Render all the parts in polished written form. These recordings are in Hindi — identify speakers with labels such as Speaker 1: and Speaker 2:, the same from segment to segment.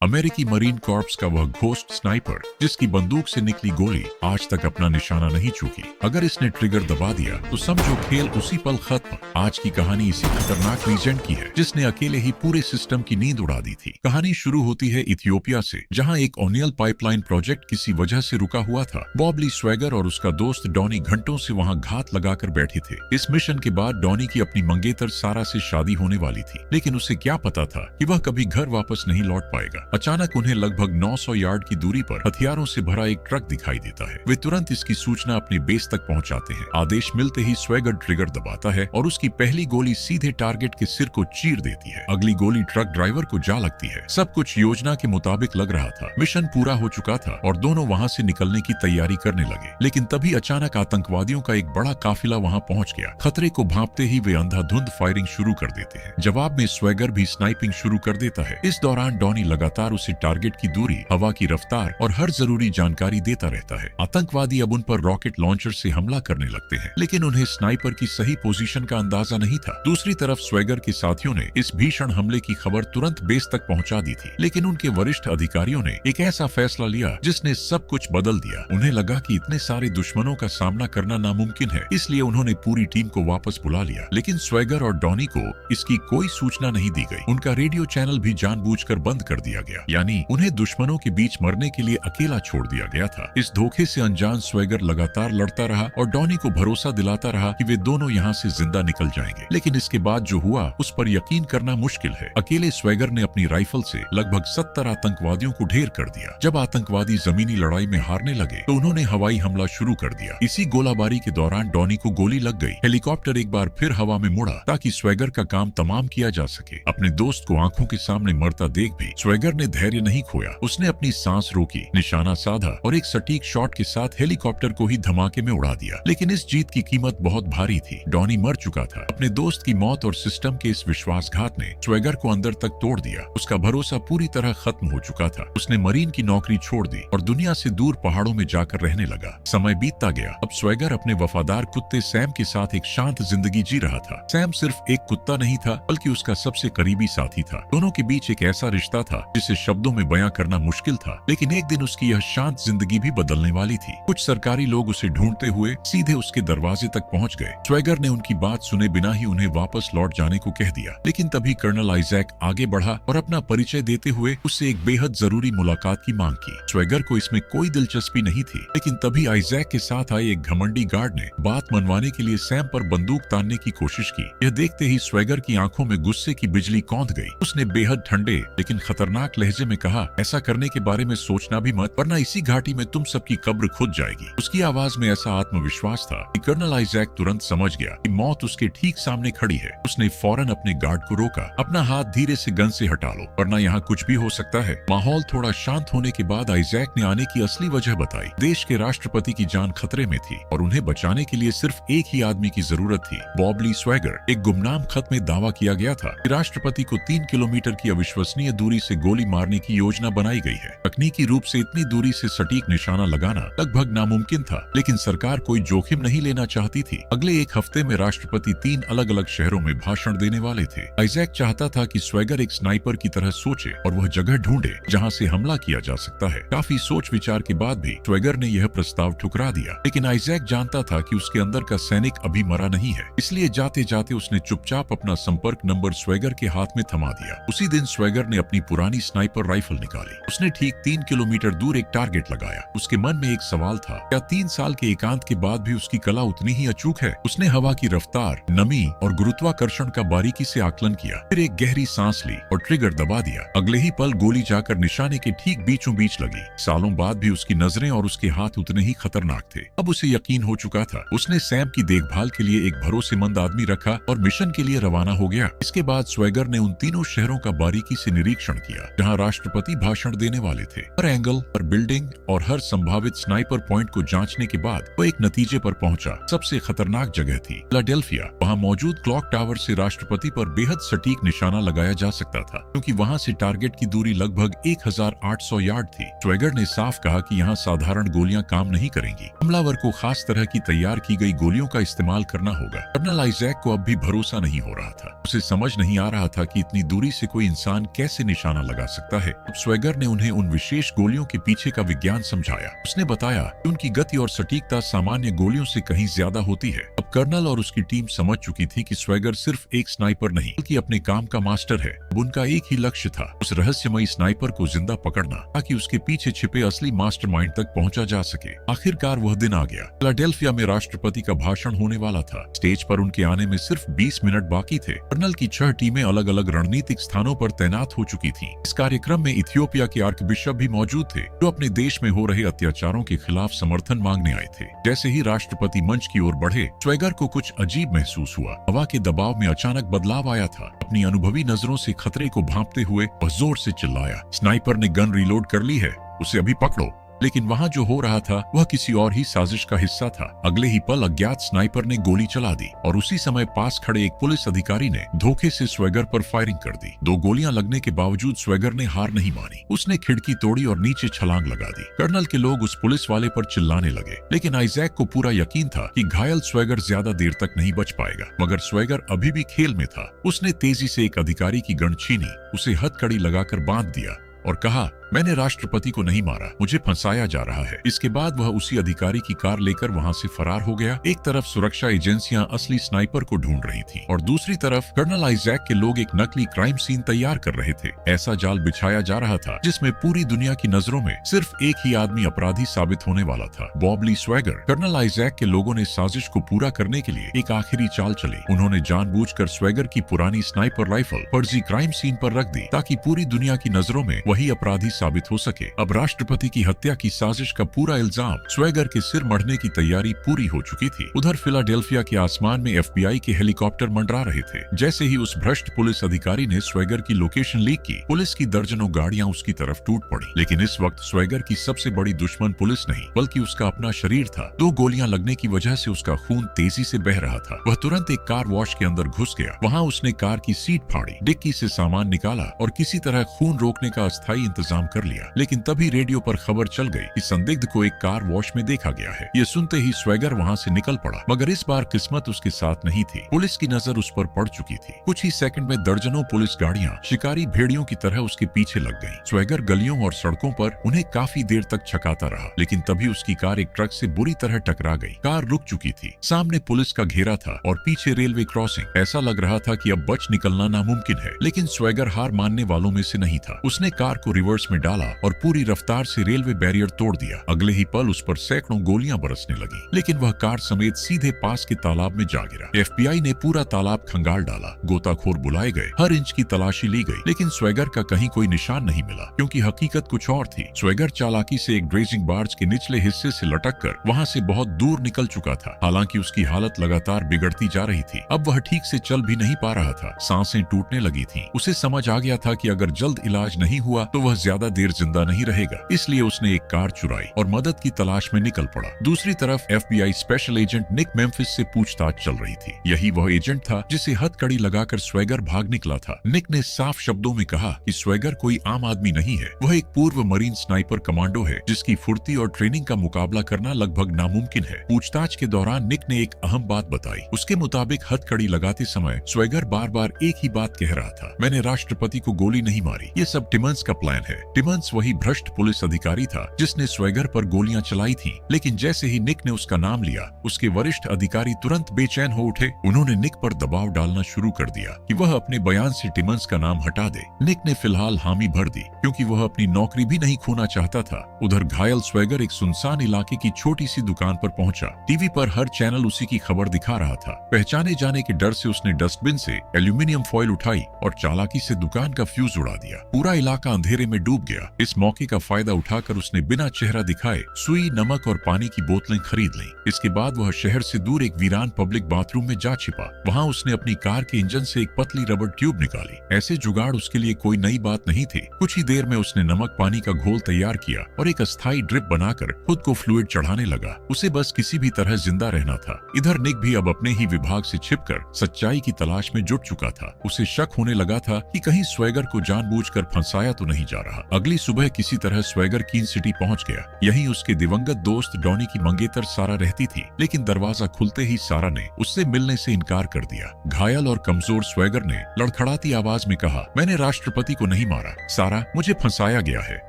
Speaker 1: अमेरिकी मरीन कॉर्प्स का वह घोस्ट स्नाइपर जिसकी बंदूक से निकली गोली आज तक अपना निशाना नहीं चूकी। अगर इसने ट्रिगर दबा दिया तो समझो खेल उसी पल खत्म। आज की कहानी इसी खतरनाक लीजेंड की है जिसने अकेले ही पूरे सिस्टम की नींद उड़ा दी थी। कहानी शुरू होती है इथियोपिया से, जहां एक ओनियल पाइपलाइन प्रोजेक्ट किसी वजह से रुका हुआ था। बॉब ली स्वैगर और उसका दोस्त डॉनी घंटों से वहां घात लगाकर बैठे थे। इस मिशन के बाद डॉनी की अपनी मंगेतर सारा से शादी होने वाली थी, लेकिन उसे क्या पता था कि वह कभी घर वापस नहीं लौट पाएगा। अचानक उन्हें लगभग 900 यार्ड की दूरी पर हथियारों से भरा एक ट्रक दिखाई देता है। वे तुरंत इसकी सूचना अपने बेस तक पहुंचाते हैं। आदेश मिलते ही स्वैगर ट्रिगर दबाता है और उसकी पहली गोली सीधे टारगेट के सिर को चीर देती है। अगली गोली ट्रक ड्राइवर को जा लगती है। सब कुछ योजना के मुताबिक लग रहा था। मिशन पूरा हो चुका था और दोनों वहां से निकलने की तैयारी करने लगे, लेकिन तभी अचानक आतंकवादियों का एक बड़ा काफिला वहां पहुंच गया। खतरे को भांपते ही वे अंधाधुंध फायरिंग शुरू कर देते हैं। जवाब में स्वैगर भी स्नाइपिंग शुरू कर देता है। इस दौरान डॉनी लगातार उसे टारगेट की दूरी, हवा की रफ्तार और हर जरूरी जानकारी देता रहता है। आतंकवादी अब उन पर रॉकेट लॉन्चर से हमला करने लगते हैं, लेकिन उन्हें स्नाइपर की सही पोजीशन का अंदाजा नहीं था। दूसरी तरफ स्वैगर के साथियों ने इस भीषण हमले की खबर तुरंत बेस तक पहुंचा दी थी, लेकिन उनके वरिष्ठ अधिकारियों ने एक ऐसा फैसला लिया जिसने सब कुछ बदल दिया। उन्हें लगा कि इतने सारे दुश्मनों का सामना करना नामुमकिन है, इसलिए उन्होंने पूरी टीम को वापस बुला लिया। लेकिन स्वैगर और डॉनी को इसकी कोई सूचना नहीं दी गई। उनका रेडियो चैनल भी जानबूझकर बंद कर दिया गया, यानी उन्हें दुश्मनों के बीच मरने के लिए अकेला छोड़ दिया गया था। इस धोखे से अनजान स्वैगर लगातार लड़ता रहा और डॉनी को भरोसा दिलाता रहा कि वे दोनों यहाँ से जिंदा निकल जाएंगे। लेकिन इसके बाद जो हुआ उस पर यकीन करना मुश्किल है। अकेले स्वैगर ने अपनी राइफल से लगभग 70 आतंकवादियों को ढेर कर दिया। जब आतंकवादी जमीनी लड़ाई में हारने लगे तो उन्होंने हवाई हमला शुरू कर दिया। इसी गोलाबारी के दौरान डॉनी को गोली लग गई। हेलीकॉप्टर एक बार फिर हवा में मुड़ा ताकि स्वैगर का काम तमाम किया जा सके। अपने दोस्त को आंखों के सामने मरता देख भी स्वैगर ने धैर्य नहीं खोया। उसने अपनी सांस रोकी, निशाना साधा और एक सटीक शॉट के साथ हेलीकॉप्टर को ही धमाके में उड़ा दिया। लेकिन इस जीत की कीमत बहुत भारी थी। डॉनी मर चुका था। अपने दोस्त की मौत और सिस्टम के इस विश्वासघात ने स्वैगर को अंदर तक तोड़ दिया। उसका भरोसा पूरी तरह खत्म हो चुका था। उसने मरीन की नौकरी छोड़ दी और दुनिया से दूर पहाड़ों में जाकर रहने लगा। समय बीतता गया। अब स्वैगर अपने वफादार कुत्ते सैम के साथ एक शांत जिंदगी जी रहा था। सैम सिर्फ एक कुत्ता नहीं था, बल्कि उसका सबसे करीबी साथी था। दोनों के बीच एक ऐसा रिश्ता था जिसे शब्दों में बयां करना मुश्किल था, लेकिन एक दिन उसकी यह शांत जिंदगी भी बदलने वाली थी। कुछ सरकारी लोग उसे ढूंढते हुए सीधे उसके दरवाजे तक पहुंच गए। स्वैगर ने उनकी बात सुने बिना ही उन्हें वापस लौट जाने को कह दिया, लेकिन तभी कर्नल आइजैक आगे बढ़ा और अपना परिचय देते हुए उससे एक बेहद जरूरी मुलाकात की मांग की। स्वैगर को इसमें कोई दिलचस्पी नहीं थी, लेकिन तभी आइजैक के साथ आए एक घमंडी गार्ड ने बात मनवाने के लिए सैम पर बंदूक तानने की कोशिश की। यह देखते ही स्वैगर की आंखों में गुस्से की बिजली कौंध गई। उसने बेहद ठंडे लेकिन खतरनाक लहजे में कहा, ऐसा करने के बारे में सोचना भी मत, वरना इसी घाटी में तुम सबकी कब्र खुद जाएगी। उसकी आवाज में ऐसा आत्मविश्वास था कि कर्नल आइजैक तुरंत समझ गया कि मौत उसके ठीक सामने खड़ी है। उसने फौरन अपने गार्ड को रोका, अपना हाथ धीरे से गन से हटा लो, वरना यहाँ कुछ भी हो सकता है। माहौल थोड़ा शांत होने के बाद आइजैक ने आने की असली वजह बताई। देश के राष्ट्रपति की जान खतरे में थी और उन्हें बचाने के लिए सिर्फ एक ही आदमी की जरूरत थी, बॉब ली स्वैगर। एक गुमनाम खत में दावा किया गया था कि राष्ट्रपति को 3 किलोमीटर की अविश्वसनीय दूरी से गोली मारने की योजना बनाई गई है। तकनीकी रूप से इतनी दूरी से सटीक निशाना लगाना लगभग नामुमकिन था, लेकिन सरकार कोई जोखिम नहीं लेना चाहती थी। अगले एक हफ्ते में राष्ट्रपति 3 अलग अलग शहरों में भाषण देने वाले थे। आइजैक चाहता था कि स्वैगर एक स्नाइपर की तरह सोचे और वह जगह ढूंढे जहां से हमला किया जा सकता है। काफी सोच विचार के बाद भी स्वैगर ने यह प्रस्ताव ठुकरा दिया, लेकिन आइजैक जानता था कि उसके अंदर का सैनिक अभी मरा नहीं है, इसलिए जाते जाते उसने चुपचाप अपना संपर्क नंबर स्वैगर के हाथ में थमा दिया। उसी दिन स्वैगर ने अपनी पुरानी स्नाइपर राइफल निकाली। उसने ठीक 3 किलोमीटर दूर एक टारगेट लगाया। उसके मन में एक सवाल था, क्या 3 साल के एकांत के बाद भी उसकी कला उतनी ही अचूक है? उसने हवा की रफ्तार, नमी और गुरुत्वाकर्षण का बारीकी से आकलन किया, फिर एक गहरी सांस ली और ट्रिगर दबा दिया। अगले ही पल गोली जाकर निशाने के ठीक बीचों बीच लगी। सालों बाद भी उसकी नजरें और उसके हाथ उतने ही खतरनाक थे। अब उसे यकीन हो चुका था। उसने सैम की देखभाल के लिए एक भरोसेमंद आदमी रखा और मिशन के लिए रवाना हो गया। इसके बाद स्वैगर ने उन तीनों शहरों का बारीकी से निरीक्षण किया जहां राष्ट्रपति भाषण देने वाले थे। हर एंगल, हर बिल्डिंग और हर संभावित स्नाइपर पॉइंट को जांचने के बाद वो एक नतीजे पर पहुंचा। सबसे खतरनाक जगह थी फिलाडेल्फिया। वहां मौजूद क्लॉक टावर से राष्ट्रपति पर बेहद सटीक निशाना लगाया जा सकता था, क्योंकि वहां से टारगेट की दूरी लगभग 1800 यार्ड थी। स्वैगर ने साफ कहा कि यहाँ साधारण गोलियां काम नहीं करेंगी। हमलावर को खास तरह की तैयार की गई गोलियों का इस्तेमाल करना होगा। कर्नल आइजैक को अब भी भरोसा नहीं हो रहा था। उसे समझ नहीं आ रहा था कि इतनी दूरी से कोई इंसान कैसे निशाना लगा सकता है। अब स्वेगर ने उन्हें उन विशेष गोलियों के पीछे का विज्ञान समझाया। उसने बताया कि उनकी गति और सटीकता सामान्य गोलियों से कहीं ज्यादा होती है। अब कर्नल और उसकी टीम समझ चुकी थी कि स्वेगर सिर्फ एक स्नाइपर नहीं बल्कि अपने काम का मास्टर है। अब उनका एक ही लक्ष्य था, उस रहस्यमयी स्नाइपर को जिंदा पकड़ना ताकि उसके पीछे छिपे असली मास्टरमाइंड तक पहुंचा जा सके। आखिरकार वह दिन आ गया। फिलाडेल्फिया में राष्ट्रपति का भाषण होने वाला था। स्टेज पर उनके आने में सिर्फ 20 मिनट बाकी थे। कर्नल की 6 टीमें अलग अलग रणनीतिक स्थानों पर तैनात हो चुकी थीं। इस कार्यक्रम में इथियोपिया के आर्कबिशप भी मौजूद थे, जो अपने देश में हो रहे अत्याचारों के खिलाफ समर्थन मांगने आए थे। जैसे ही राष्ट्रपति मंच की ओर बढ़े, स्वेगर को कुछ अजीब महसूस हुआ। हवा के दबाव में अचानक बदलाव आया था। अपनी अनुभवी नजरों से खतरे को भांपते हुए वह जोर से चिल्लाया, स्नाइपर ने गन रिलोड कर ली है, उसे अभी पकड़ो। लेकिन वहां जो हो रहा था वह किसी और ही साजिश का हिस्सा था। अगले ही पल अज्ञात स्नाइपर ने गोली चला दी और उसी समय पास खड़े एक पुलिस अधिकारी ने धोखे से स्वेगर पर फायरिंग कर दी। 2 गोलियां लगने के बावजूद स्वेगर ने हार नहीं मानी। उसने खिड़की तोड़ी और नीचे छलांग लगा दी। कर्नल के लोग उस पुलिस वाले पर चिल्लाने लगे, लेकिन आइजैक को पूरा यकीन था कि घायल स्वेगर ज्यादा देर तक नहीं बच पाएगा। मगर स्वेगर अभी भी खेल में था। उसने तेजी से एक अधिकारी की गन छीनी, उसे हथकड़ी लगाकर बांध दिया और कहा, मैंने राष्ट्रपति को नहीं मारा, मुझे फंसाया जा रहा है। इसके बाद वह उसी अधिकारी की कार लेकर वहां से फरार हो गया। एक तरफ सुरक्षा एजेंसियां असली स्नाइपर को ढूंढ रही थीं और दूसरी तरफ कर्नल आइजैक के लोग एक नकली क्राइम सीन तैयार कर रहे थे। ऐसा जाल बिछाया जा रहा था जिसमें पूरी दुनिया की नजरों में सिर्फ एक ही आदमी अपराधी साबित होने वाला था, बॉब ली स्वेगर। कर्नल आइजैक के लोगों ने साजिश को पूरा करने के लिए एक आखिरी चाल चली। उन्होंने जानबूझकर स्वेगर की पुरानी स्नाइपर राइफल फर्जी क्राइम सीन पर रख दी ताकि पूरी दुनिया की नजरों में वही अपराधी साबित हो सके। अब राष्ट्रपति की हत्या की साजिश का पूरा इल्जाम स्वेगर के सिर मढ़ने की तैयारी पूरी हो चुकी थी। उधर फिलाडेल्फिया के आसमान में FBI के हेलीकॉप्टर मंडरा रहे थे। जैसे ही उस भ्रष्ट पुलिस अधिकारी ने स्वेगर की लोकेशन लीक की, पुलिस की दर्जनों गाड़ियां उसकी तरफ टूट पड़ी। लेकिन इस वक्त स्वेगर की सबसे बड़ी दुश्मन पुलिस नहीं बल्कि उसका अपना शरीर था। 2 गोलियां लगने की वजह से उसका खून तेजी से बह रहा था। वह तुरंत एक कार वॉश के अंदर घुस गया। वहाँ उसने कार की सीट फाड़ी, डिक्की से सामान निकाला और किसी तरह खून रोकने का अस्थायी इंतजाम कर लिया। लेकिन तभी रेडियो पर खबर चल गई कि संदिग्ध को एक कार वॉश में देखा गया है। ये सुनते ही स्वेगर वहां से निकल पड़ा, मगर इस बार किस्मत उसके साथ नहीं थी। पुलिस की नजर उस पर पड़ चुकी थी। कुछ ही सेकंड में दर्जनों पुलिस गाड़ियां शिकारी भेड़ियों की तरह उसके पीछे लग गईं। स्वेगर गलियों और सड़कों पर उन्हें काफी देर तक छकाता रहा, लेकिन तभी उसकी कार एक ट्रक से बुरी तरह टकरा गई। कार रुक चुकी थी, सामने पुलिस का घेरा था और पीछे रेलवे क्रॉसिंग। ऐसा लग रहा था कि अब बच निकलना नामुमकिन है, लेकिन स्वेगर हार मानने वालों में से नहीं था। उसने कार को रिवर्स में डाला और पूरी रफ्तार से रेलवे बैरियर तोड़ दिया। अगले ही पल उस पर सैकड़ों गोलियां बरसने लगी, लेकिन वह कार समेत सीधे पास के तालाब में जा गिरा। FBI ने पूरा तालाब खंगाल डाला, गोताखोर बुलाए गए, हर इंच की तलाशी ली गई, लेकिन स्वेगर का कहीं कोई निशान नहीं मिला, क्योंकि हकीकत कुछ और थी। स्वेगर चालाकी से एक ड्रेजिंग बार्ज के निचले हिस्से से लटककर वहां से बहुत दूर निकल चुका था। हालांकि उसकी हालत लगातार बिगड़ती जा रही थी। अब वह ठीक से चल भी नहीं पा रहा था, सांसें टूटने लगी थीं। उसे समझ आ गया था कि अगर जल्द इलाज नहीं हुआ तो वह ज्यादा देर जिंदा नहीं रहेगा। इसलिए उसने एक कार चुराई और मदद की तलाश में निकल पड़ा। दूसरी तरफ FBI स्पेशल एजेंट निक मेम्फिस से पूछताछ चल रही थी। यही वह एजेंट था जिसे हथकड़ी लगाकर स्वेगर भाग निकला था। निक ने साफ शब्दों में कहा कि स्वेगर कोई आम आदमी नहीं है, वह एक पूर्व मरीन स्नाइपर कमांडो है जिसकी फुर्ती और ट्रेनिंग का मुकाबला करना लगभग नामुमकिन है। पूछताछ के दौरान निक ने एक अहम बात बताई। उसके मुताबिक हथकड़ी लगाते समय स्वेगर बार बार एक ही बात कह रहा था, मैंने राष्ट्रपति को गोली नहीं मारी, ये सब टिमन्स का प्लान है। टिमन्स वही भ्रष्ट पुलिस अधिकारी था जिसने स्वेगर पर गोलियां चलाई थीं। लेकिन जैसे ही निक ने उसका नाम लिया, उसके वरिष्ठ अधिकारी तुरंत बेचैन हो उठे। उन्होंने निक पर दबाव डालना शुरू कर दिया कि वह अपने बयान से टिमन्स का नाम हटा दे। निक ने फिलहाल हामी भर दी, क्योंकि वह अपनी नौकरी भी नहीं खोना चाहता था। उधर घायल स्वेगर एक सुनसान इलाके की छोटी सी दुकान पर पहुंचा। टीवी पर हर चैनल उसी की खबर दिखा रहा था। पहचाने जाने के डर से उसने डस्टबिन से एल्यूमिनियम फॉइल उठाई और चालाकी से दुकान का फ्यूज उड़ा दिया। पूरा इलाका अंधेरे में डूब गया। इस मौके का फायदा उठाकर उसने बिना चेहरा दिखाए सुई, नमक और पानी की बोतलें खरीद लीं। इसके बाद वह शहर से दूर एक वीरान पब्लिक बाथरूम में जा छिपा। वहां उसने अपनी कार के इंजन से एक पतली रबर ट्यूब निकाली। ऐसे जुगाड़ उसके लिए कोई नई बात नहीं थी। कुछ ही देर में उसने नमक पानी का घोल तैयार किया और एक अस्थायी ड्रिप बनाकर खुद को फ्लूइड चढ़ाने लगा। उसे बस किसी भी तरह जिंदा रहना था। इधर निक भी अब अपने ही विभाग से छिपकर सच्चाई की तलाश में जुट चुका था। उसे शक होने लगा था कि कहीं स्वेगर को जानबूझकर फंसाया तो नहीं जा रहा। अगली सुबह किसी तरह स्वेगर कीन सिटी पहुंच गया। यहीं उसके दिवंगत दोस्त डॉनी की मंगेतर सारा रहती थी, लेकिन दरवाजा खुलते ही सारा ने उससे मिलने से इनकार कर दिया। घायल और कमजोर स्वेगर ने लड़खड़ाती आवाज में कहा, मैंने राष्ट्रपति को नहीं मारा सारा, मुझे फंसाया गया है।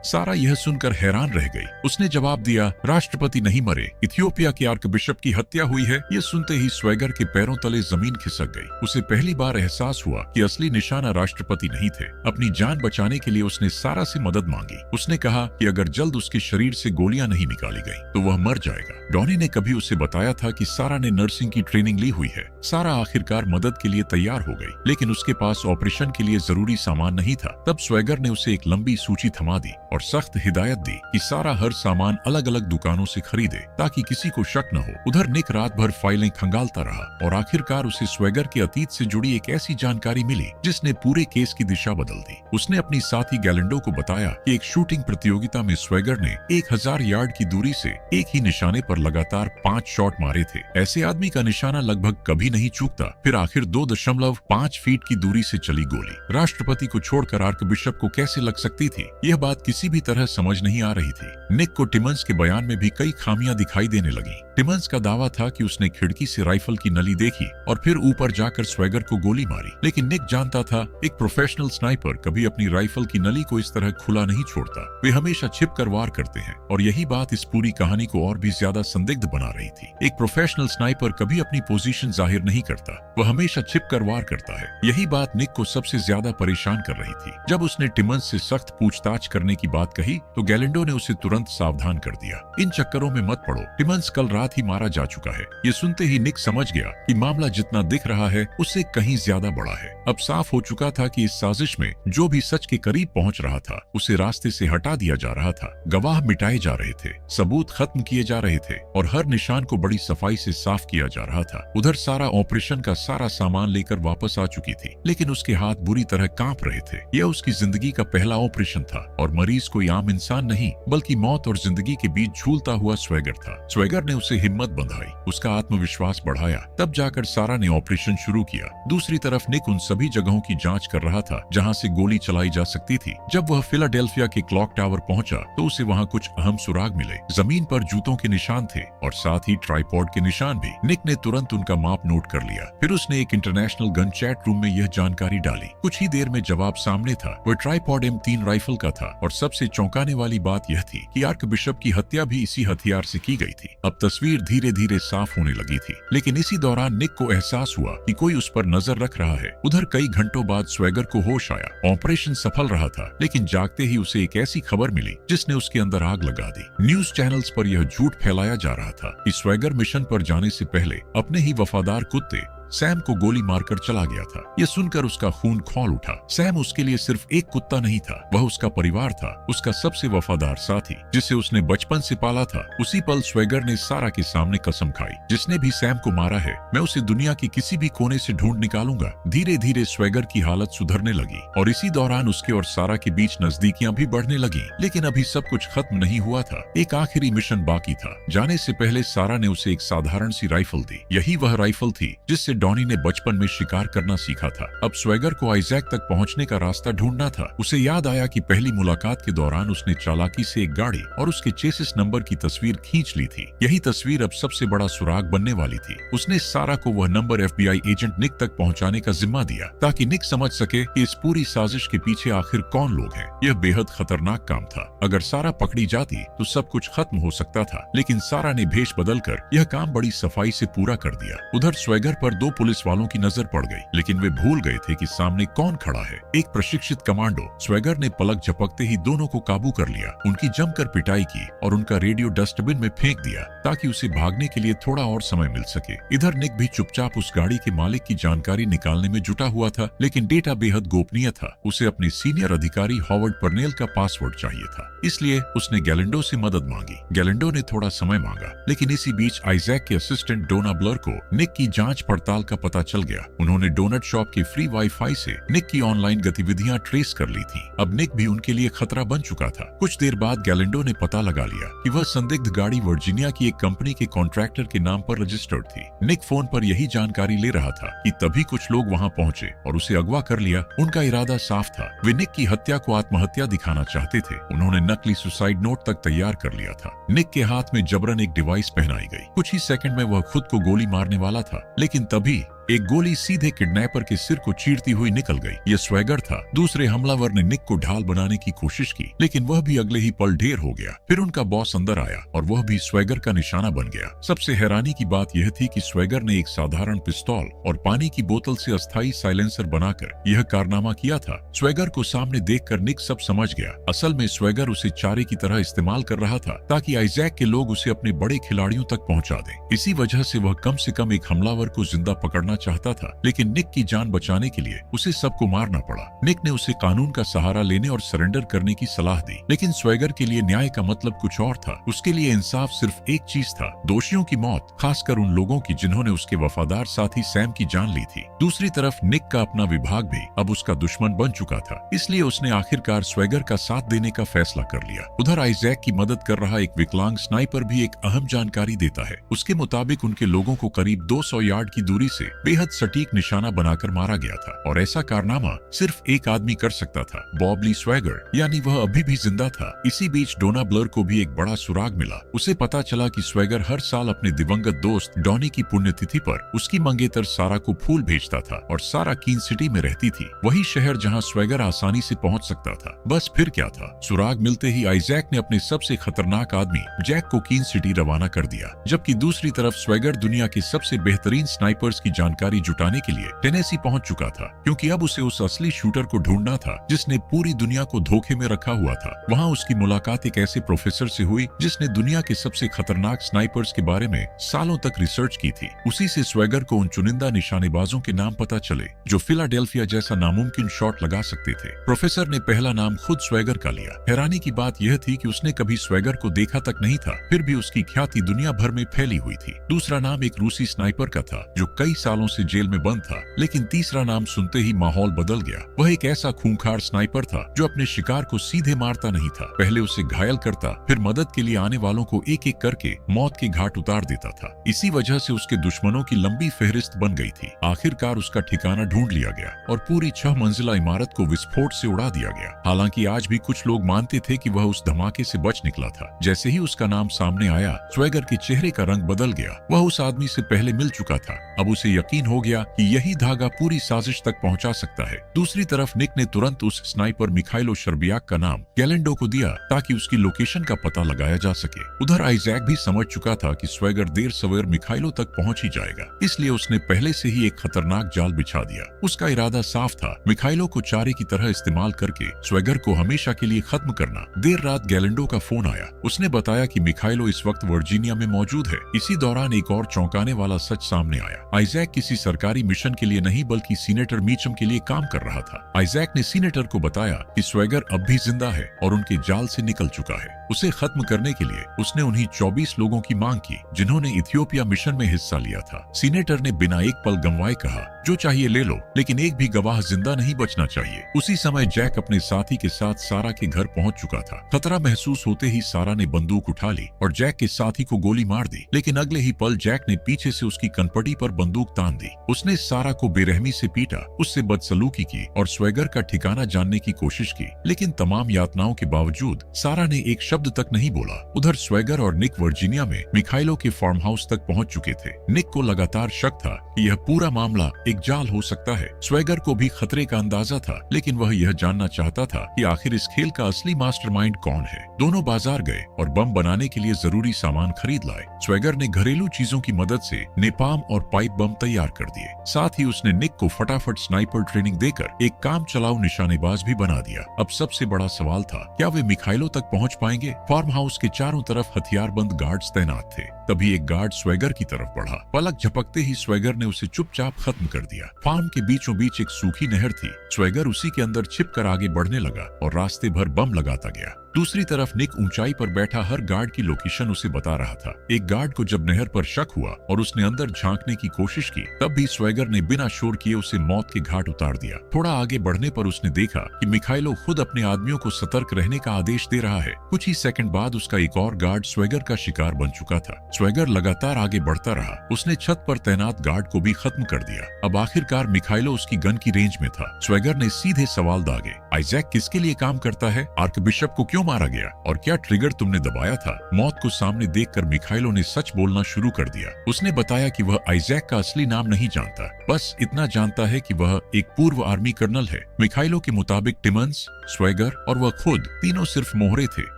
Speaker 1: सारा यह सुनकर हैरान रह गई। उसने जवाब दिया, राष्ट्रपति नहीं मरे, इथियोपिया के आर्कबिशप की हत्या हुई है। ये सुनते ही स्वेगर के पैरों तले जमीन खिसक गई। उसे पहली बार एहसास हुआ कि असली निशाना राष्ट्रपति नहीं थे। अपनी जान बचाने के लिए उसने सारा से मदद मांगी। उसने कहा कि अगर जल्द उसके शरीर से गोलियां नहीं निकाली गई तो वह मर जाएगा। डॉनी ने कभी उसे बताया था कि सारा ने नर्सिंग की ट्रेनिंग ली हुई है। सारा आखिरकार मदद के लिए तैयार हो गई, लेकिन उसके पास ऑपरेशन के लिए जरूरी सामान नहीं था। तब स्वेगर ने उसे एक लंबी सूची थमा दी और सख्त हिदायत दी कि सारा हर सामान अलग अलग दुकानों से खरीदे ताकि किसी को शक न हो। उधर निक रात भर फाइलें खंगालता रहा और आखिरकार उसे स्वेगर के अतीत से जुड़ी एक ऐसी जानकारी मिली जिसने पूरे केस की दिशा बदल दी। उसने अपनी साथी गैलेंडो को बताया कि एक शूटिंग प्रतियोगिता में स्वेगर ने 1000 यार्ड की दूरी से एक ही निशाने पर लगातार 5 शॉट मारे थे। ऐसे आदमी का निशाना लगभग कभी नहीं चूकता। फिर आखिर 2.5 फीट की दूरी से चली गोली राष्ट्रपति को छोड़कर आर्कबिशप को कैसे लग सकती थी? यह बात किसी भी तरह समझ नहीं आ रही थी। निक को टिमन्स के बयान में भी कई खामियां दिखाई देने लगी। टिमन्स का दावा था कि उसने खिड़की से राइफल की नली देखी और फिर ऊपर जाकर स्वेगर को गोली मारी, लेकिन निक जानता था एक प्रोफेशनल स्नाइपर कभी अपनी राइफल की नली को इस तरह खुला नहीं छोड़ता। वे हमेशा छिपकर वार करते हैं और यही बात इस पूरी कहानी को और भी ज्यादा संदिग्ध बना रही थी। एक प्रोफेशनल स्नाइपर कभी अपनी पोजीशन जाहिर नहीं करता, वह हमेशा छिपकर वार करता है। यही बात निक को सबसे ज्यादा परेशान कर रही थी। जब उसने टिमन्स से सख्त पूछताछ करने की बात कही तो गैलेंडो ने उसे तुरंत सावधान कर दिया। इन चक्करों में मत पड़ो, टिमन्स कल रात ही मारा जा चुका है। ये सुनते ही निक समझ गया कि मामला जितना दिख रहा है उससे कहीं ज्यादा बड़ा है। अब साफ हो चुका था कि इस साजिश में जो भी सच के करीब पहुंच रहा था उसे रास्ते से हटा दिया जा रहा था। गवाह मिटाए जा रहे थे, सबूत खत्म किए जा रहे थे और हर निशान को बड़ी सफाई से साफ किया जा रहा था। उधर सारा ऑपरेशन का सारा सामान लेकर वापस आ चुकी थी, लेकिन उसके हाथ बुरी तरह कांप रहे थे। यह उसकी जिंदगी का पहला ऑपरेशन था और मरीज कोई आम इंसान नहीं बल्कि मौत और जिंदगी के बीच झूलता हुआ स्वेगर था। स्वेगर ने उसे हिम्मत बंधाई, उसका आत्मविश्वास बढ़ाया, तब जाकर सारा ने ऑपरेशन शुरू किया। दूसरी तरफ निक उन सभी जगहों की जांच कर रहा था जहां से गोली चलाई जा सकती थी। जब वह फिलाडेल्फिया के क्लॉक टावर पहुंचा तो उसे वहां कुछ अहम सुराग मिले। जमीन पर जूतों के निशान थे और साथ ही ट्राइपॉड के निशान भी। निक ने तुरंत उनका माप नोट कर लिया। फिर उसने एक इंटरनेशनल गन चैट रूम में यह जानकारी डाली। कुछ ही देर में जवाब सामने था। वह ट्राइपॉड M3 राइफल का था और सबसे चौंकाने वाली बात यह थी कि आर्कबिशप की हत्या भी इसी हथियार से की गई थी। अब तस्वीर धीरे धीरे साफ होने लगी थी, लेकिन इसी दौरान निक को एहसास हुआ कि कोई उस पर नजर रख रहा है। उधर कई घंटों बाद स्वेगर को होश आया। ऑपरेशन सफल रहा था, लेकिन जागते ही उसे एक ऐसी खबर मिली जिसने उसके अंदर आग लगा दी। न्यूज चैनल्स पर यह झूठ फैलाया जा रहा था कि स्वेगर मिशन पर जाने से पहले अपने ही वफादार कुत्ते सैम को गोली मारकर चला गया था। यह सुनकर उसका खून खौल उठा। सैम उसके लिए सिर्फ एक कुत्ता नहीं था, वह उसका परिवार था, उसका सबसे वफादार साथी जिसे उसने बचपन से पाला था। उसी पल स्वेगर ने सारा के सामने कसम खाई, जिसने भी सैम को मारा है मैं उसे दुनिया के किसी भी कोने से ढूंढ निकालूंगा। धीरे धीरे स्वेगर की हालत सुधरने लगी और इसी दौरान उसके और सारा के बीच नजदीकियां भी बढ़ने लगी। लेकिन अभी सब कुछ खत्म नहीं हुआ था। एक आखिरी मिशन बाकी था। जाने से पहले सारा ने उसे एक साधारण सी राइफल दी। यही वह राइफल थी जिससे डॉनी ने बचपन में शिकार करना सीखा था। अब स्वेगर को आइजैक तक पहुंचने का रास्ता ढूंढना था। उसे याद आया कि पहली मुलाकात के दौरान उसने चालाकी से एक गाड़ी और उसके चेसिस नंबर की तस्वीर खींच ली थी। यही तस्वीर अब सबसे बड़ा सुराग बनने वाली थी। उसने सारा को वह नंबर FBI एजेंट निक तक पहुंचाने का जिम्मा दिया ताकि निक समझ सके कि इस पूरी साजिश के पीछे आखिर कौन लोग हैं। यह बेहद खतरनाक काम था। अगर सारा पकड़ी जाती तो सब कुछ खत्म हो सकता था, लेकिन सारा ने भेष बदलकर यह काम बड़ी सफाई से पूरा कर दिया। उधर स्वेगर पर 2 पुलिस वालों की नजर पड़ गई, लेकिन वे भूल गए थे कि सामने कौन खड़ा है। एक प्रशिक्षित कमांडो। स्वेगर ने पलक झपकते ही दोनों को काबू कर लिया, उनकी जमकर पिटाई की और उनका रेडियो डस्टबिन में फेंक दिया ताकि उसे भागने के लिए थोड़ा और समय मिल सके। इधर निक भी चुपचाप उस गाड़ी के मालिक की जानकारी निकालने में जुटा हुआ था, लेकिन डेटा बेहद गोपनीय था। उसे अपने सीनियर अधिकारी हॉवर्ड पर्नेल का पासवर्ड चाहिए था, इसलिए उसने गैलेंडो से मदद मांगी। गैलेंडो ने थोड़ा समय मांगा, लेकिन इसी बीच आइजैक के असिस्टेंट डोना ब्लर को निक की जांच पड़ताल चाल का पता चल गया। उन्होंने डोनट शॉप के फ्री वाईफाई से निक की ऑनलाइन गतिविधियां ट्रेस कर ली थी। अब निक भी उनके लिए खतरा बन चुका था। कुछ देर बाद गैलेंडो ने पता लगा लिया कि वह संदिग्ध गाड़ी वर्जीनिया की एक कंपनी के कॉन्ट्रैक्टर के नाम पर रजिस्टर्ड थी। निक फोन पर यही जानकारी ले रहा था कि तभी कुछ लोग वहां पहुंचे और उसे अगवा कर लिया। उनका इरादा साफ था, वे निक की हत्या को आत्महत्या दिखाना चाहते थे। उन्होंने नकली सुसाइड नोट तक तैयार कर लिया था। निक के हाथ में जबरन एक डिवाइस पहनाई गई। कुछ ही सेकंड में वह खुद को गोली मारने वाला था, लेकिन तभी एक गोली सीधे किडनैपर के सिर को चीरती हुई निकल गई। यह स्वैगर था। दूसरे हमलावर ने निक को ढाल बनाने की कोशिश की, लेकिन वह भी अगले ही पल ढेर हो गया। फिर उनका बॉस अंदर आया और वह भी स्वैगर का निशाना बन गया। सबसे हैरानी की बात यह थी कि स्वैगर ने एक साधारण पिस्तौल और पानी की बोतल से अस्थायी साइलेंसर बनाकर यह कारनामा किया था। स्वैगर को सामने देखकर निक सब समझ गया। असल में स्वैगर उसे चारे की तरह इस्तेमाल कर रहा था ताकि आइजैक के लोग उसे अपने बड़े खिलाड़ियों तक पहुंचा दें। इसी वजह से वह कम से कम एक हमलावर को जिंदा पकड़ना चाहता था, लेकिन निक की जान बचाने के लिए उसे सबको मारना पड़ा। निक ने उसे कानून का सहारा लेने और सरेंडर करने की सलाह दी, लेकिन स्वैगर के लिए न्याय का मतलब कुछ और था। उसके लिए इंसाफ सिर्फ एक चीज था, दोषियों की मौत, खासकर उन लोगों की जिन्होंने उसके वफादार साथी सैम की जान ली थी। दूसरी तरफ निक का अपना विभाग भी अब उसका दुश्मन बन चुका था, इसलिए उसने आखिरकार स्वैगर का साथ देने का फैसला कर लिया। उधर आइजैक की मदद कर रहा एक विकलांग स्नाइपर भी एक अहम जानकारी देता है। उसके मुताबिक उनके लोगों को करीब 200 यार्ड की दूरी से बेहद सटीक निशाना बनाकर मारा गया था, और ऐसा कारनामा सिर्फ एक आदमी कर सकता था, बॉब ली स्वैगर, यानी वह अभी भी जिंदा था। इसी बीच डोना ब्लर को भी एक बड़ा सुराग मिला। उसे पता चला कि स्वैगर हर साल अपने दिवंगत दोस्त डॉनी की पुण्यतिथि पर उसकी मंगेतर सारा को फूल भेजता था, और सारा कीन सिटी में रहती थी, वही शहर जहां स्वैगर आसानी से पहुंच सकता था। बस फिर क्या था, सुराग मिलते ही आइजैक ने अपने सबसे खतरनाक आदमी जैक को कीन सिटी रवाना कर दिया, जबकि दूसरी तरफ स्वैगर दुनिया के सबसे बेहतरीन स्नाइपर्स की जानकारी जुटाने के लिए टेनेसी पहुंच चुका था, क्योंकि अब उसे उस असली शूटर को ढूंढना था जिसने पूरी दुनिया को धोखे में रखा हुआ था। वहां उसकी मुलाकात एक ऐसे प्रोफेसर से हुई जिसने दुनिया के सबसे खतरनाक स्नाइपर्स के बारे में सालों तक रिसर्च की थी। उसी से स्वैगर को उन चुनिंदा निशानेबाजों के नाम पता चले जो फिलाडेल्फिया जैसा नामुमकिन शॉट लगा सकते थे। प्रोफेसर ने पहला नाम खुद स्वैगर का लिया। हैरानी की बात यह थी कि उसने कभी स्वैगर को देखा तक नहीं था, फिर भी उसकी ख्याति दुनिया भर में फैली हुई थी। दूसरा नाम एक रूसी स्नाइपर का था जो कई सालों से जेल में बंद था, लेकिन तीसरा नाम सुनते ही माहौल बदल गया। वह एक ऐसा खूंखार स्नाइपर था जो अपने शिकार को सीधे मारता नहीं था, पहले उसे घायल करता, फिर मदद के लिए आने वालों को एक एक करके मौत के घाट उतार देता था। इसी वजह से उसके दुश्मनों की लंबी फहरिस्त बन गई थी। आखिरकार उसका ठिकाना ढूंढ लिया गया और पूरी 6 मंजिला इमारत को विस्फोट से उड़ा दिया गया। हालांकि आज भी कुछ लोग मानते थे कि वह उस धमाके से बच निकला था। जैसे ही उसका नाम सामने आया, स्वैगर के चेहरे का रंग बदल गया। वह उस आदमी से पहले मिल चुका था। अब उसे यकीन हो गया कि यही धागा पूरी साजिश तक पहुंचा सकता है। दूसरी तरफ निक ने तुरंत उस स्नाइपर मिखाइलो शर्बियाक का नाम गैलेंडो को दिया ताकि उसकी लोकेशन का पता लगाया जा सके। उधर आइजैक भी समझ चुका था कि स्वैगर देर सवेर मिखाइलो तक पहुंच ही जाएगा, इसलिए उसने पहले से ही एक खतरनाक जाल बिछा दिया। उसका इरादा साफ था, मिखाइलो को चारे की तरह इस्तेमाल करके स्वैगर को हमेशा के लिए खत्म करना। देर रात गैलेंडो का फोन आया। उसने बताया कि मिखाइलो इस वक्त वर्जीनिया में मौजूद है। इसी दौरान एक और चौंकाने वाला सच सामने आया। आइजैक किसी सरकारी मिशन के लिए नहीं बल्कि सीनेटर मीचम के लिए काम कर रहा था। आइजैक ने सीनेटर को बताया कि स्वैगर अब भी जिंदा है और उनके जाल से निकल चुका है। उसे खत्म करने के लिए उसने उन्हीं 24 लोगों की मांग की जिन्होंने इथियोपिया मिशन में हिस्सा लिया था। सीनेटर ने बिना एक पल गंवाए कहा, जो चाहिए ले लो, लेकिन एक भी गवाह जिंदा नहीं बचना चाहिए। उसी समय जैक अपने साथी के साथ सारा के घर पहुंच चुका था। खतरा महसूस होते ही सारा ने बंदूक उठा ली और जैक के साथी को गोली मार दी, लेकिन अगले ही पल जैक ने पीछे से उसकी कनपटी पर बंदूक तान दी। उसने सारा को बेरहमी से पीटा, उससे बदसलूकी की और स्वैगर का ठिकाना जानने की कोशिश की, लेकिन तमाम यातनाओं के बावजूद सारा ने एक शब्द तक नहीं बोला। उधर स्वैगर और निक वर्जीनिया में मिखाइलो के फार्म हाउस तक पहुंच चुके थे। निक को लगातार शक था कि यह पूरा मामला एक जाल हो सकता है। स्वैगर को भी खतरे का अंदाजा था, लेकिन वह यह जानना चाहता था कि आखिर इस खेल का असली मास्टरमाइंड कौन है। दोनों बाजार गए और बम बनाने के लिए जरूरी सामान खरीद लाए। स्वैगर ने घरेलू चीजों की मदद से नेपाम और पाइप बम तैयार कर दिए। साथ ही उसने निक को फटाफट स्नाइपर ट्रेनिंग देकर एक काम चलाऊ निशानेबाज भी बना दिया। अब सबसे बड़ा सवाल था, क्या वे मिखाइलो तक पहुंच पाएंगे? फार्म हाउस के चारों तरफ हथियारबंद गार्ड्स तैनात थे। तभी एक गार्ड स्वैगर की तरफ बढ़ा। पलक झपकते ही स्वैगर ने उसे चुपचाप खत्म कर दिया। फार्म के बीचों बीच एक सूखी नहर थी। स्वैगर उसी के अंदर छिपकर आगे बढ़ने लगा और रास्ते भर बम लगाता गया। दूसरी तरफ निक ऊंचाई पर बैठा हर गार्ड की लोकेशन उसे बता रहा था। एक गार्ड को जब नहर पर शक हुआ और उसने अंदर झांकने की कोशिश की, तब भी स्वेगर ने बिना शोर किए उसे मौत के घाट उतार दिया। थोड़ा आगे बढ़ने पर उसने देखा कि मिखाइलो खुद अपने आदमियों को सतर्क रहने का आदेश दे रहा है। कुछ ही सेकंड बाद उसका एक और गार्ड स्वेगर का शिकार बन चुका था। स्वेगर लगातार आगे बढ़ता रहा। उसने छत पर तैनात गार्ड को भी खत्म कर दिया। अब आखिरकार मिखाइलो उसकी गन की रेंज में था। स्वेगर ने सीधे सवाल दागे, आइजैक किसके लिए काम करता है? आर्कबिशप को क्यों मारा गया? और क्या ट्रिगर तुमने दबाया था? मौत को सामने देखकर मिखाइलो ने सच बोलना शुरू कर दिया। उसने बताया कि वह आइजैक का असली नाम नहीं जानता, बस इतना जानता है कि वह एक पूर्व आर्मी कर्नल है। मिखाइलो के मुताबिक टिमन्स, स्वेगर और वह खुद तीनों सिर्फ मोहरे थे।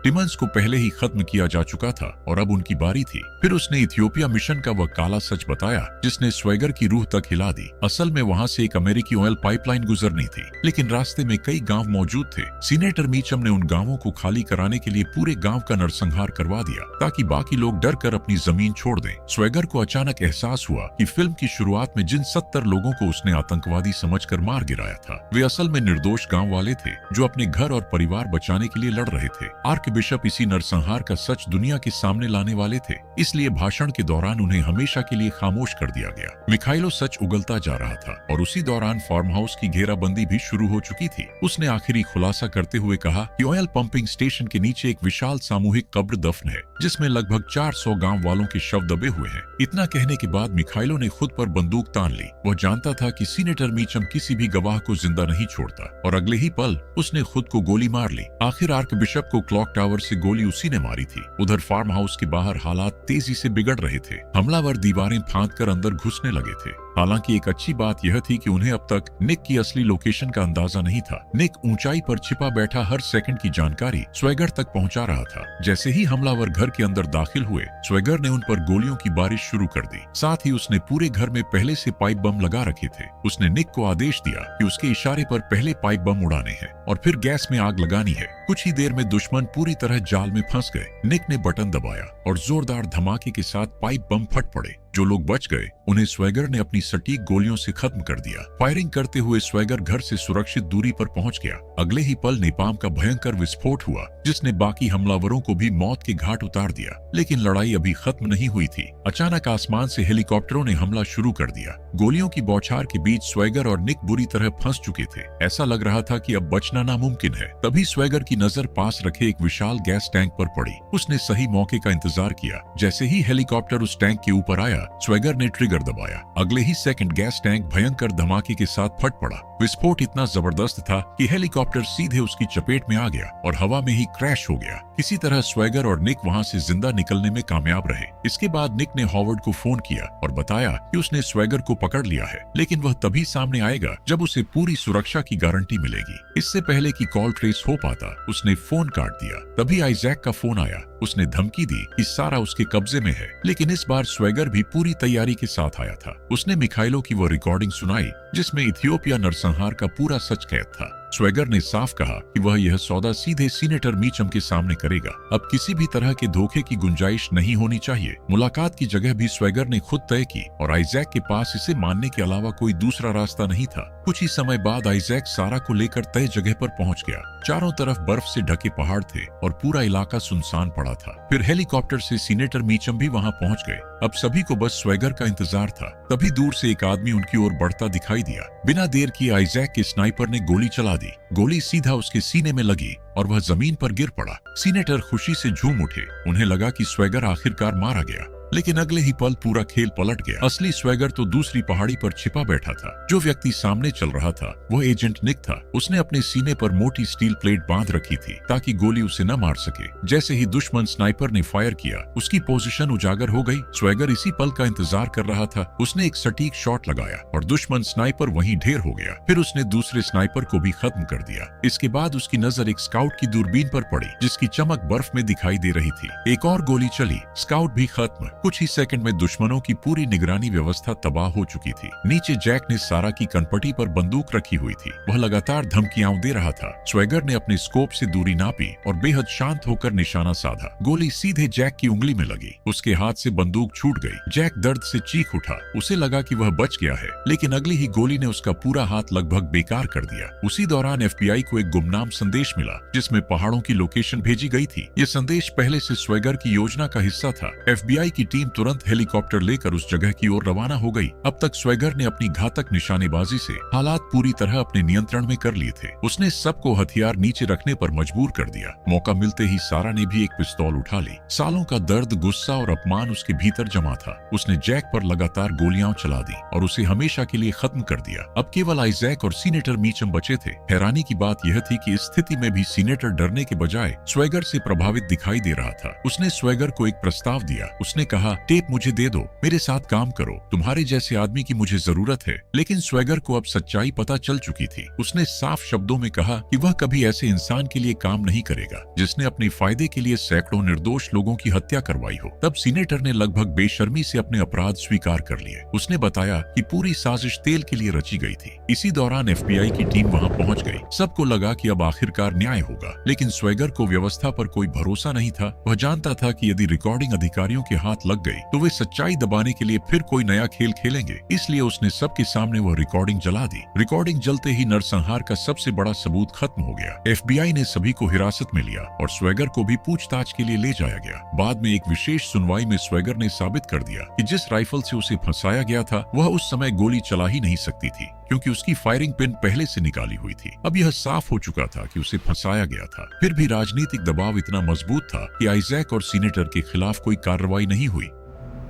Speaker 1: टिमन्स को पहले ही खत्म किया जा चुका था और अब उनकी बारी थी। फिर उसने इथियोपिया मिशन का वह काला सच बताया जिसने स्वेगर की रूह तक हिला दी। असल में वहां से एक अमेरिकी ऑयल पाइपलाइन गुजरनी थी, लेकिन रास्ते में कई गांव मौजूद थे। सीनेटर मीचम ने उन गांवों को खाली कराने के लिए पूरे गांव का नरसंहार करवा दिया ताकि बाकी लोग डर कर अपनी जमीन छोड़ दें। स्वेगर को अचानक एहसास हुआ कि फिल्म की शुरुआत में जिन 70 लोगों को उसने आतंकवादी समझकर मार गिराया था, वे असल में निर्दोष गांव वाले थे जो अपने घर और परिवार बचाने के लिए लड़ रहे थे। आर्कबिशप इसी नरसंहार का सच दुनिया के सामने लाने वाले थे, इसलिए भाषण के दौरान उन्हें हमेशा के लिए खामोश कर दिया गया। मिखाइलो सच उगलता जा रहा था और उसी दौरान फार्म हाउस की घेराबंदी भी शुरू हो चुकी थी। उसने आखिरी खुलासा करते हुए कहा कि ऑयल पंपिंग स्टेशन के नीचे एक विशाल सामूहिक कब्र दफन है जिसमें लगभग 400 गांव वालों के शव दबे हुए हैं। इतना कहने के बाद मिखाइलो ने खुद पर बंदूक तान ली। वह जानता था कि सीनेटर मीचम किसी भी गवाह को जिंदा नहीं छोड़ता और अगले ही पल उसने खुद को गोली मार ली। आखिर आर्कबिशप को क्लॉक टावर से गोली उसी ने मारी थी। उधर फार्म हाउस के बाहर हालात तेजी से बिगड़ रहे थे। हमलावर दीवारें फांदकर अंदर घुसने लगे थे। हालांकि एक अच्छी बात यह थी कि उन्हें अब तक निक की असली लोकेशन का अंदाजा नहीं था। निक ऊंचाई पर छिपा बैठा हर सेकंड की जानकारी स्वेगर तक पहुंचा रहा था। जैसे ही हमलावर घर के अंदर दाखिल हुए, स्वेगर ने उन पर गोलियों की बारिश शुरू कर दी। साथ ही उसने पूरे घर में पहले से पाइप बम लगा रखे थे। उसने निक को आदेश दिया कि उसके इशारे पर पहले पाइप बम उड़ाने हैं और फिर गैस में आग लगानी है। कुछ ही देर में दुश्मन पूरी तरह जाल में फंस गए। निक ने बटन दबाया और जोरदार धमाके के साथ पाइप बम फट पड़े। जो लोग बच गए उन्हें स्वेगर ने अपनी सटीक गोलियों से खत्म कर दिया। फायरिंग करते हुए स्वेगर घर से सुरक्षित दूरी पर पहुंच गया। अगले ही पल नेपाम का भयंकर विस्फोट हुआ जिसने बाकी हमलावरों को भी मौत के घाट उतार दिया। लेकिन लड़ाई अभी खत्म नहीं हुई थी। अचानक आसमान से हेलीकॉप्टरों ने हमला शुरू कर दिया। गोलियों की बौछार के बीच स्वेगर और निक बुरी तरह फंस चुके थे। ऐसा लग रहा था कि अब बचना नामुमकिन है। तभी स्वेगर की नजर पास रखे एक विशाल गैस टैंक पर पड़ी। उसने सही मौके का इंतजार किया। जैसे ही हेलीकॉप्टर उस टैंक के ऊपर आया, स्वेगर ने ट्रिगर दबाया। अगले ही सेकंड गैस टैंक भयंकर धमाके के साथ फट पड़ा। विस्फोट इतना जबरदस्त था कि हेलीकॉप्टर सीधे उसकी चपेट में आ गया और हवा में ही क्रैश हो गया। किसी तरह स्वेगर और निक वहां से जिंदा निकलने में कामयाब रहे। इसके बाद निक ने हॉवर्ड को फोन किया और बताया कि उसने स्वेगर को पकड़ लिया है, लेकिन वह तभी सामने आएगा जब उसे पूरी सुरक्षा की गारंटी मिलेगी। इससे पहले कि कॉल ट्रेस हो पाता, उसने फोन काट दिया। तभी आइजैक का फोन आया। उसने धमकी दी कि सारा उसके कब्जे में है, लेकिन इस बार स्वेगर भी पूरी तैयारी के साथ आया था। उसने मिखाइलो की वो रिकॉर्डिंग सुनाई जिसमें इथियोपिया नरसंहार का पूरा सच कैद था। स्वेगर ने साफ कहा कि वह यह सौदा सीधे सीनेटर मीचम के सामने करेगा। अब किसी भी तरह के धोखे की गुंजाइश नहीं होनी चाहिए। मुलाकात की जगह भी स्वेगर ने खुद तय की और आइजैक के पास इसे मानने के अलावा कोई दूसरा रास्ता नहीं था। कुछ ही समय बाद आइजैक सारा को लेकर तय जगह पर पहुंच गया। चारों तरफ बर्फ से ढके पहाड़ थे और पूरा इलाका सुनसान पड़ा था। फिर हेलीकॉप्टर से सीनेटर मीचम भी वहां पहुंच गए। अब सभी को बस स्वेगर का इंतजार था। तभी दूर से एक आदमी उनकी ओर बढ़ता दिखाई दिया। बिना देर किए आइजैक के स्नाइपर ने गोली चला दी। गोली सीधा उसके सीने में लगी और वह जमीन पर गिर पड़ा। सीनेटर खुशी से झूम उठे। उन्हें लगा कि स्वेगर आखिरकार मारा गया, लेकिन अगले ही पल पूरा खेल पलट गया। असली स्वेगर तो दूसरी पहाड़ी पर छिपा बैठा था। जो व्यक्ति सामने चल रहा था वह एजेंट निक था। उसने अपने सीने पर मोटी स्टील प्लेट बांध रखी थी ताकि गोली उसे न मार सके। जैसे ही दुश्मन स्नाइपर ने फायर किया, उसकी पोजीशन उजागर हो गई। स्वेगर इसी पल का इंतजार कर रहा था। उसने एक सटीक शॉट लगाया और दुश्मन स्नाइपर वहीं ढेर हो गया। फिर उसने दूसरे स्नाइपर को भी खत्म कर दिया। इसके बाद उसकी नजर एक स्काउट की दूरबीन पर पड़ी जिसकी चमक बर्फ में दिखाई दे रही थी। एक और गोली चली, स्काउट भी खत्म। कुछ ही सेकंड में दुश्मनों की पूरी निगरानी व्यवस्था तबाह हो चुकी थी। नीचे जैक ने सारा की कनपटी पर बंदूक रखी हुई थी। वह लगातार धमकियां दे रहा था। स्वेगर ने अपने स्कोप से दूरी नापी और बेहद शांत होकर निशाना साधा। गोली सीधे जैक की उंगली में लगी। उसके हाथ से बंदूक छूट गई। जैक दर्द से चीख उठा। उसे लगा कि वह बच गया है, लेकिन अगली ही गोली ने उसका पूरा हाथ लगभग बेकार कर दिया। उसी दौरान FBI को एक गुमनाम संदेश मिला जिसमें पहाड़ों की लोकेशन भेजी गई थी। यह संदेश पहले से स्वेगर की योजना का हिस्सा था। FBI की टीम तुरंत हेलीकॉप्टर लेकर उस जगह की ओर रवाना हो गई। अब तक स्वेगर ने अपनी घातक निशानेबाजी से हालात पूरी तरह अपने नियंत्रण में कर लिए थे। उसने सबको हथियार नीचे रखने पर मजबूर कर दिया। मौका मिलते ही सारा ने भी एक पिस्तौल उठा ली। सालों का दर्द, गुस्सा और अपमान उसके भीतर जमा था। उसने जैक पर लगातार गोलियां चला दी और उसे हमेशा के लिए खत्म कर दिया। अब केवल आइजैक और सीनेटर मीचम बचे थे। हैरानी की बात यह थी कि इस स्थिति में भी सीनेटर डरने के बजाय स्वेगर से प्रभावित दिखाई दे रहा था। उसने स्वेगर को एक प्रस्ताव दिया। उसने कहा, टेप मुझे दे दो, मेरे साथ काम करो, तुम्हारे जैसे आदमी की मुझे जरूरत है। लेकिन स्वेगर को अब सच्चाई पता चल चुकी थी। उसने साफ शब्दों में कहा कि वह कभी ऐसे इंसान के लिए काम नहीं करेगा जिसने अपने फायदे के लिए सैकड़ों निर्दोष लोगों की हत्या करवाई हो। तब सीनेटर ने लगभग बेशर्मी से अपने अपराध स्वीकार कर लिए। उसने बताया कि पूरी साजिश तेल के लिए रची गई थी। इसी दौरान FBI की टीम वहां पहुंच गई। सबको लगा कि अब आखिरकार न्याय होगा, लेकिन स्वेगर को व्यवस्था पर कोई भरोसा नहीं था। वह जानता था कि यदि रिकॉर्डिंग अधिकारियों के हाथ लग गई तो वे सच्चाई दबाने के लिए फिर कोई नया खेल खेलेंगे। इसलिए उसने सबके सामने वह रिकॉर्डिंग जला दी। रिकॉर्डिंग जलते ही नरसंहार का सबसे बड़ा सबूत खत्म हो गया। FBI ने सभी को हिरासत में लिया और स्वेगर को भी पूछताछ के लिए ले जाया गया। बाद में एक विशेष सुनवाई में स्वेगर ने साबित कर दिया कि जिस राइफल से उसे फंसाया गया था वह उस समय गोली चला ही नहीं सकती थी, क्योंकि उसकी फायरिंग पिन पहले से निकाली हुई थी। अब यह साफ हो चुका था कि उसे फंसाया गया था। फिर भी राजनीतिक दबाव इतना मजबूत था कि आइजैक और सीनेटर के खिलाफ कोई कार्रवाई नहीं हुई।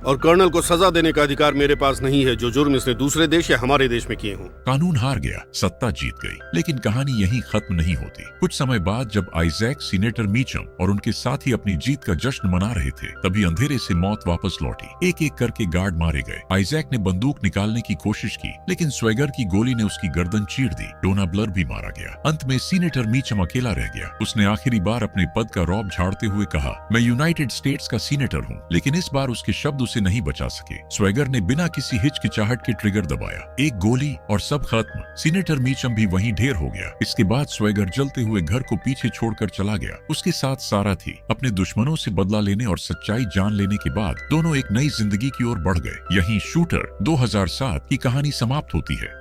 Speaker 2: और कर्नल को सजा देने का अधिकार मेरे पास नहीं है जो जुर्म इसने दूसरे देश या हमारे देश में किए हों।
Speaker 1: कानून हार गया, सत्ता जीत गई। लेकिन कहानी यहीं खत्म नहीं होती। कुछ समय बाद जब आइजैक, सीनेटर मीचम और उनके साथी अपनी जीत का जश्न मना रहे थे, तभी अंधेरे से मौत वापस लौटी। एक एक करके गार्ड मारे गए। आइजैक ने बंदूक निकालने की कोशिश की, लेकिन स्वेगर की गोली ने उसकी गर्दन चीर दी। डोना ब्लर भी मारा गया। अंत में सीनेटर मीचम अकेला रह गया। उसने आखिरी बार अपने पद का रौब झाड़ते हुए कहा, मैं यूनाइटेड स्टेट्स का सीनेटर हूँ। लेकिन इस बार उसके शब्द नहीं बचा सके। स्वेगर ने बिना किसी हिचकिचाहट के ट्रिगर दबाया। एक गोली और सब खत्म। सीनेटर मीचम भी वहीं ढेर हो गया। इसके बाद स्वेगर जलते हुए घर को पीछे छोड़कर चला गया। उसके साथ सारा थी। अपने दुश्मनों से बदला लेने और सच्चाई जान लेने के बाद दोनों एक नई जिंदगी की ओर बढ़ गए। यहीं शूटर 2007 की कहानी समाप्त होती है।